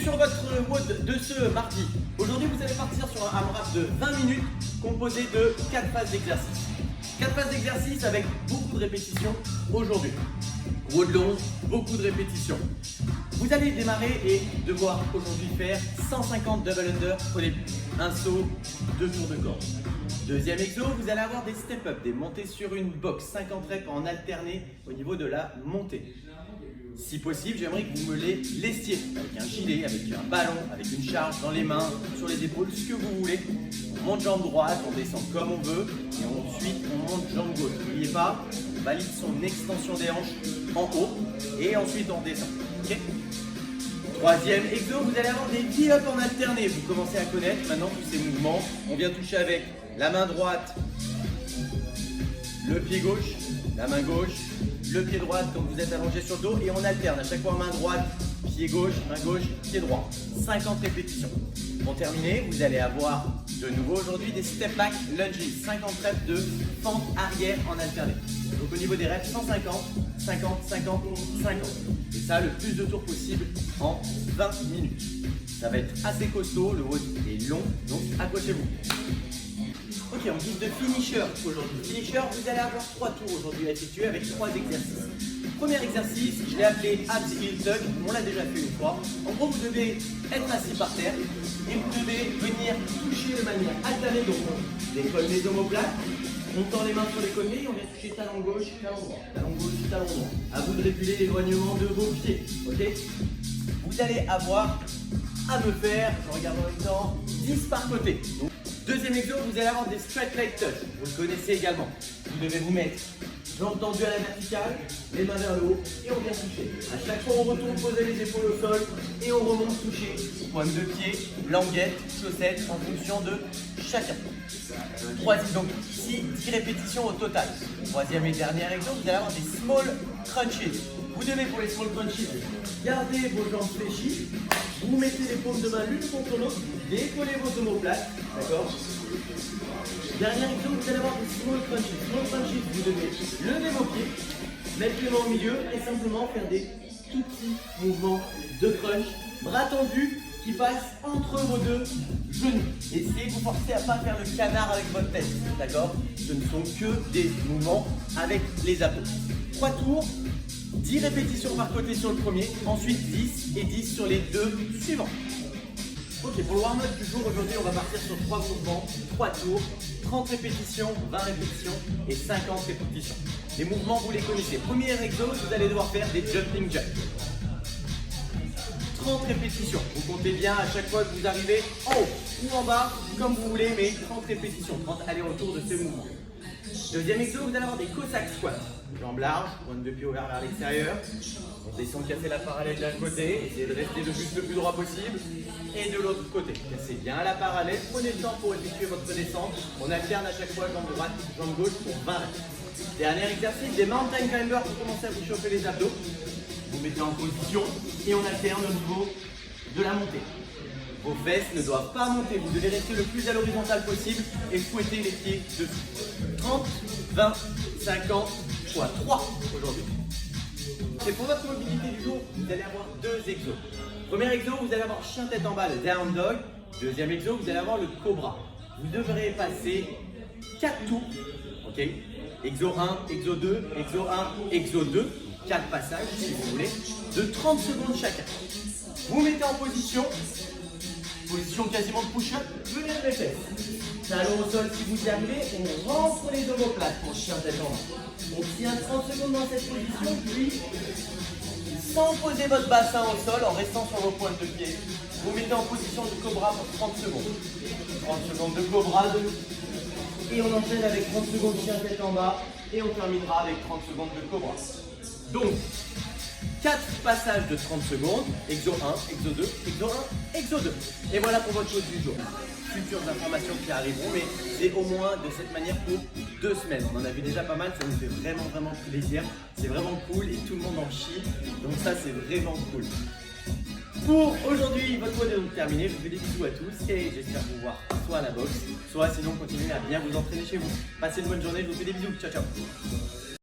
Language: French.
sur votre WOD de ce mardi. Aujourd'hui, vous allez partir sur un AMRAP de 20 minutes composé de 4 phases d'exercice. 4 phases d'exercice avec beaucoup de répétitions aujourd'hui. WOD long, beaucoup de répétitions. Vous allez démarrer et devoir aujourd'hui faire 150 double under au début. Un saut, 2 tours de corde. Deuxième exo, vous allez avoir des step-up, des montées sur une box, 50 reps en alterné au niveau de la montée. Si possible, j'aimerais que vous me les laissiez avec un gilet, avec un ballon, avec une charge dans les mains, sur les épaules, ce que vous voulez. On monte jambe droite, on descend comme on veut et ensuite on monte jambe gauche. N'oubliez pas, on valide son extension des hanches en haut et ensuite on descend. Okay. Troisième exo, vous allez avoir des V-up en alterné. Vous commencez à connaître maintenant tous ces mouvements. On vient toucher avec la main droite, le pied gauche, la main gauche, le pied droit quand vous êtes allongé sur le dos et on alterne à chaque fois main droite, pied gauche, pied droit. 50 répétitions. Pour terminer, vous allez avoir de nouveau aujourd'hui des step back lunges, 50 reps de fente arrière en alterné. Donc au niveau des reps, 150, 50, 50, 50. Et ça, le plus de tours possible en 20 minutes. Ça va être assez costaud, le WOD est long, donc accrochez-vous. Ok, en guise de finisher aujourd'hui. Finisher, vous allez avoir 3 tours aujourd'hui à effectuer avec 3 exercices. Premier exercice, je l'ai appelé abs heel tug, on l'a déjà fait une fois. En gros, vous devez être assis par terre et vous devez venir toucher de manière alternée. Donc on décolle les omoplates, on tend les mains sur les collets et on vient toucher talon gauche, talon droit, talon gauche, talon droit. À vous de réguler l'éloignement de vos pieds. Ok. Vous allez avoir à me faire, je regarde en même temps, 10 par côté. Donc, deuxième exo, vous allez avoir des straight leg touch. Vous le connaissez également. Vous devez vous mettre jambes tendues à la verticale, les mains vers le haut et on vient toucher. À chaque fois, on retourne poser les épaules au sol et on remonte toucher. Pointe de pied, languette, chaussettes en fonction de chacun. Troisième, donc ici, 10 répétitions au total. Troisième et dernier exo, vous allez avoir des small crunches. Vous devez pour les small crunches garder vos jambes fléchies. Vous mettez les paumes de main l'une contre l'autre, décollez vos omoplates, d'accord. Dernier exo, vous allez avoir des small crunches. Small crunches, vous devez lever vos pieds, mettre les mains au milieu et simplement faire des tout petits mouvements de crunch, bras tendus qui passent entre vos deux genoux. Essayez de vous forcer à ne pas faire le canard avec votre tête, d'accord. Ce ne sont que des mouvements avec les abdos. 3 tours. 10 répétitions par côté sur le premier, ensuite 10 et 10 sur les 2 suivants. Ok, pour le warm-up du jour, aujourd'hui, on va partir sur 3 mouvements, 3 tours, 30 répétitions, 20 répétitions et 50 répétitions. Les mouvements, vous les connaissez. Premier exo, vous allez devoir faire des jumping jacks. 30 répétitions. Vous comptez bien à chaque fois que vous arrivez en haut ou en bas, comme vous voulez, mais 30 répétitions, 30 allers-retours de ces mouvements. Deuxième exo, vous allez avoir des Cossack squats. Jambes larges, pointe de pied ouvert vers l'extérieur. On descend, casser la parallèle d'un côté, essayez de rester le buste le plus droit possible. Et de l'autre côté, cassez bien la parallèle, prenez le temps pour effectuer votre descente. On alterne à chaque fois jambe droite, jambe gauche pour 20 reps. Dernier exercice, des mountain climbers pour commencer à vous chauffer les abdos. Vous mettez en position et on alterne au niveau de la montée. Vos fesses ne doivent pas monter, vous devez rester le plus à l'horizontale possible et fouetter les pieds dessus. 30, 20, 50 fois 3 aujourd'hui. Et pour votre mobilité du jour, vous allez avoir 2 exos. Premier exo, vous allez avoir chien tête en bas, le down dog. Deuxième exo, vous allez avoir le cobra. Vous devrez passer 4 tours. Ok. Exo 1, exo 2, exo 1, exo 2. 4 passages si vous voulez, de 30 secondes chacun. Vous mettez en position quasiment de push-up, venez de les fesses. Talon au sol si vous y arrivez, on rentre les omoplates pour chien tête en bas. On tient 30 secondes dans cette position, puis sans poser votre bassin au sol, en restant sur vos pointes de pied, vous mettez en position du cobra pour 30 secondes. 30 secondes de cobra, et on enchaîne avec 30 secondes chien tête en bas, et on terminera avec 30 secondes de cobra. Donc, 4 passages de 30 secondes, exo 1, exo 2, exo 1, exo 2. Et voilà pour votre chose du jour. Futures informations qui arriveront, mais c'est au moins de cette manière pour 2 semaines. On en a vu déjà pas mal, ça nous fait vraiment plaisir. C'est vraiment cool et tout le monde en chie. Donc ça, c'est vraiment cool. Pour aujourd'hui, votre mode est donc terminé. Je vous fais des bisous à tous et j'espère vous voir soit à la boxe, soit sinon continuez à bien vous entraîner chez vous. Passez une bonne journée, je vous fais des bisous. Ciao, ciao.